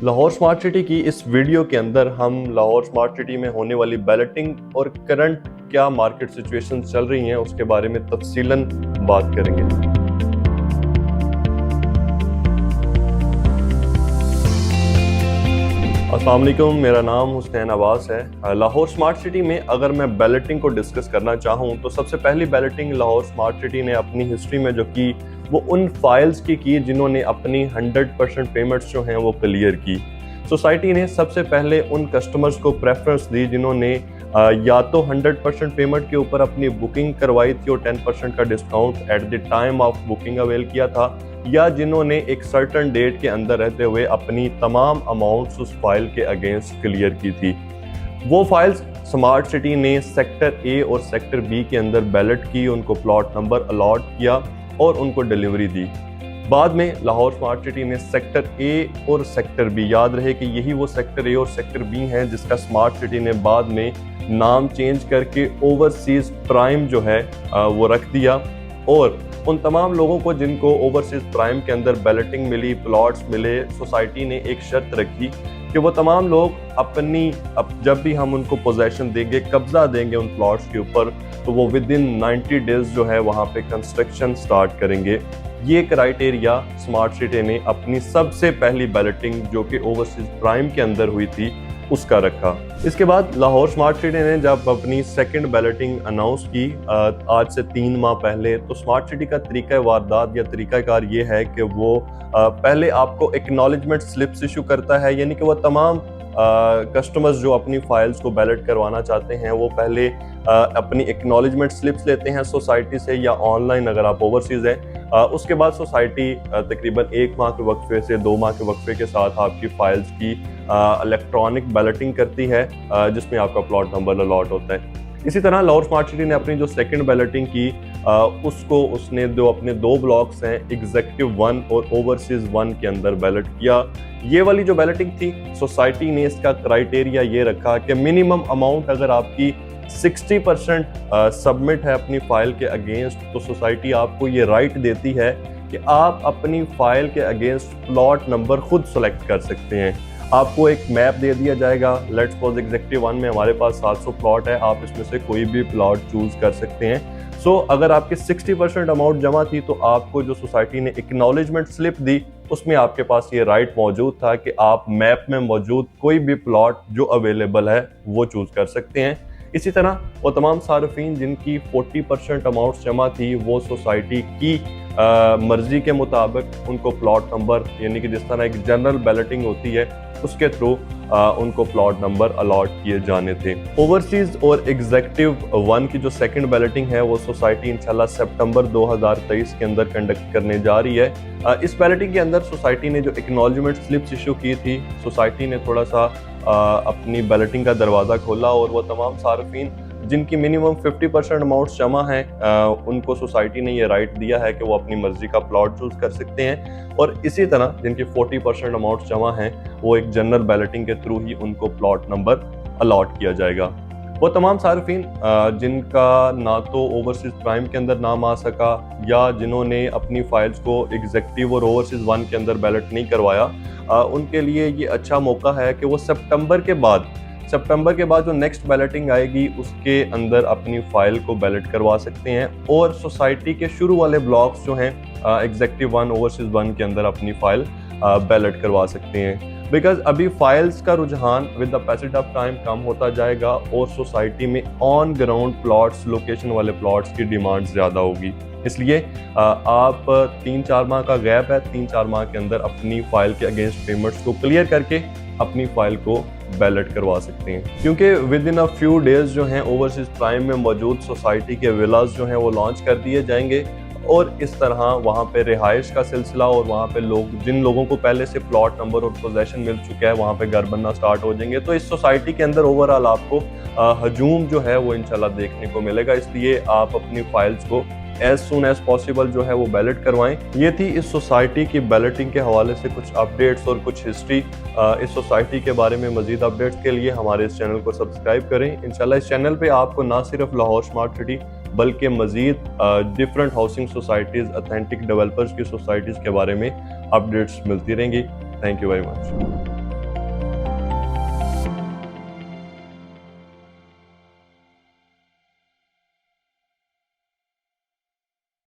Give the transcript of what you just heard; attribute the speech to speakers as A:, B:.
A: Lahore smart city की इस video के अंदर हम लाहौर स्मार्ट सिटी में होने वाली बैलेटिंग और करंट क्या मार्केट सिचुएशन चल रही हैं उसके बारे में तफसीलन बात करेंगे। अस्सलाम वालेकुम, मेरा नाम हुसैन अब्बास है। लाहौर स्मार्ट सिटी में अगर मैं बैलेटिंग को डिस्कस करना चाहूँ तो सबसे पहली बैलेटिंग लाहौर स्मार्ट सिटी ने अपनी हिस्ट्री में जो की वो उन फाइल्स की जिन्होंने अपनी 100% पेमेंट्स जो हैं वो क्लियर की। सोसाइटी ने सबसे पहले उन कस्टमर्स को प्रेफरेंस दी जिन्होंने या तो 100% पेमेंट के ऊपर अपनी बुकिंग करवाई थी और 10% का discount at the time of booking avail किया था, या जिन्होंने एक सर्टन डेट के अंदर रहते हुए अपनी तमाम अमाउंट्स उस फाइल के अगेंस्ट क्लियर की थी। वो फाइल्स स्मार्ट सिटी ने सेक्टर ए और सेक्टर बी के अंदर बैलेट की, उनको प्लॉट नंबर अलॉट किया और उनको डिलीवरी दी। बाद में लाहौर स्मार्ट सिटी ने सेक्टर ए और सेक्टर बी, याद रहे कि यही वो सेक्टर ए और सेक्टर बी हैं जिसका स्मार्ट सिटी ने बाद में नाम चेंज करके ओवरसीज प्राइम जो है वो रख दिया। और उन तमाम लोगों को जिनको ओवरसीज प्राइम के अंदर बैलेटिंग मिली, प्लॉट्स मिले, सोसाइटी ने एक शर्त रखी कि वो तमाम लोग जब भी हम उनको पोजेशन देंगे, कब्जा देंगे उन प्लॉट्स के ऊपर, तो वो विद इन 90 डेज जो है वहाँ पे कंस्ट्रक्शन स्टार्ट करेंगे। ये क्राइटेरिया स्मार्ट सिटी ने अपनी सबसे पहली बैलेटिंग जो कि ओवरसीज प्राइम के अंदर हुई थी उसका रखा। इसके बाद लाहौर स्मार्ट सिटी ने जब अपनी सेकंड बैलेटिंग अनाउंस की आज से 3 माह पहले, तो स्मार्ट सिटी का तरीका वारदात या तरीकाकार ये है कि वो पहले आपको एक्नॉलेजमेंट स्लिप्स इशू करता है, यानी कि वो तमाम कस्टमर्स जो अपनी फाइल्स को बैलेट करवाना चाहते हैं वो पहले अपनी एक्नॉलेजमेंट स्लिप्स लेते हैं सोसाइटी से या ऑनलाइन अगर आप ओवरसीज हैं। उसके बाद सोसाइटी तकरीबन 1 माह के वक्फे से 2 माह के वक्फे के साथ आपकी फाइल्स की इलेक्ट्रॉनिक बैलेटिंग करती है जिसमें आपका प्लॉट नंबर अलॉट होता है। इसी तरह लाहौर स्मार्ट सिटी ने अपनी जो सेकंड बैलेटिंग की उसने जो अपने 2 ब्लॉक्स हैं एग्जीक्यूटिव 1 और ओवरसीज 1 के अंदर बैलेट किया। ये वाली जो बैलेटिंग थी, सोसाइटी ने इसका क्राइटेरिया ये रखा कि मिनिमम अमाउंट अगर आपकी 60% सबमिट है अपनी फाइल के अगेंस्ट, तो सोसाइटी आपको ये राइट देती है कि आप अपनी फाइल के अगेंस्ट प्लॉट नंबर खुद सेलेक्ट कर सकते हैं। आपको एक मैप दे दिया जाएगा। लेट्स सपोज एग्जीक्यूटिव 1 में हमारे पास 700 प्लॉट है, आप इसमें से कोई भी प्लॉट चूज कर सकते हैं। अगर आपकी 60% अमाउंट जमा थी तो आपको जो सोसाइटी ने एक्नॉलेजमेंट स्लिप दी उसमें आपके पास ये राइट मौजूद था कि आप मैप में मौजूद कोई भी प्लॉट जो अवेलेबल है वो चूज कर सकते हैं। इसी तरह वो तमाम सार्फिन जिनकी 40% अमाउंट जमा थी वो सोसाइटी की मर्जी के मुताबिक उनको प्लॉट नंबर, यानी कि जिस तरह एक जनरल बैलेटिंग होती है उसके थ्रू उनको प्लॉट नंबर अलॉट किए जाने थे। ओवरसीज और एग्जीक्यूटिव 1 की जो सेकंड बैलेटिंग है वो सोसाइटी इंशाल्लाह सितंबर 2023 के अंदर कंडक्ट करने जा रही है। इस बैलेटिंग के अंदर सोसाइटी ने जो एक्नॉलेजमेंट स्लिप्स इशू की थी, सोसाइटी ने थोड़ा सा अपनी बैलेटिंग का दरवाज़ा खोला और वो तमाम सार्फिन जिनकी मिनिमम 50% अमाउंट्स जमा हैं उनको सोसाइटी ने ये राइट दिया है कि वो अपनी मर्जी का प्लॉट चूज कर सकते हैं। और इसी तरह जिनकी 40% अमाउंट्स जमा हैं वो एक जनरल बैलेटिंग के थ्रू ही उनको प्लॉट नंबर अलॉट किया जाएगा। वो तमाम सार्फिन जिनका ना तो ओवरसीज प्राइम के अंदर नाम आ सका या जिन्होंने अपनी फाइल्स को एग्जीक्यूटिव और ओवरसीज 1 के अंदर बैलेट नहीं करवाया, उनके लिए ये अच्छा मौका है कि वो सितंबर के बाद जो नेक्स्ट बैलेटिंग आएगी उसके अंदर अपनी फाइल को बैलेट करवा सकते हैं और सोसाइटी के शुरू वाले ब्लॉक्स जो हैं एग्जीक्यूटिव 1 ओवरसीज 1 के अंदर अपनी फाइल बैलेट करवा सकते हैं। बिकॉज अभी फाइल्स का रुझान with the passage of time कम होता जाएगा और सोसाइटी में ऑन ग्राउंड प्लॉट्स, लोकेशन वाले प्लॉट्स की डिमांड ज़्यादा होगी। इसलिए आप 3-4 माह का गैप है, 3-4 माह के अंदर अपनी फाइल के अगेंस्ट पेमेंट्स को क्लियर करके अपनी फाइल को बैलेट करवा सकते हैं। क्योंकि with in a few days जो हैं ओवरसीज प्राइम में मौजूद सोसाइटी के विलास जो हैं वो लॉन्च कर दिए जाएंगे और इस तरह वहाँ पे रिहाइश का सिलसिला और वहाँ पे जिन लोगों को पहले से प्लॉट नंबर और पोजेशन मिल चुका है वहाँ पे घर बनना स्टार्ट हो जाएंगे। तो इस सोसाइटी के अंदर ओवरऑल आपको हजूम जो है वो इंशाल्लाह देखने को मिलेगा। इसलिए आप अपनी फाइल्स को एज सुन एज पॉसिबल जो है वो बैलेट करवाएं। ये थी इस सोसाइटी की बैलेटिंग के हवाले से कुछ अपडेट्स और कुछ हिस्ट्री। इस सोसाइटी के बारे में मजीद अपडेट्स के लिए हमारे इस चैनल को सब्सक्राइब करें। इंशाल्लाह इस चैनल पे आपको ना सिर्फ लाहौर स्मार्ट सिटी बल्कि मजीद different housing societies, authentic developers की सोसाइटीज़ के बारे में अपडेट्स मिलती रहेंगी। Thank you very much.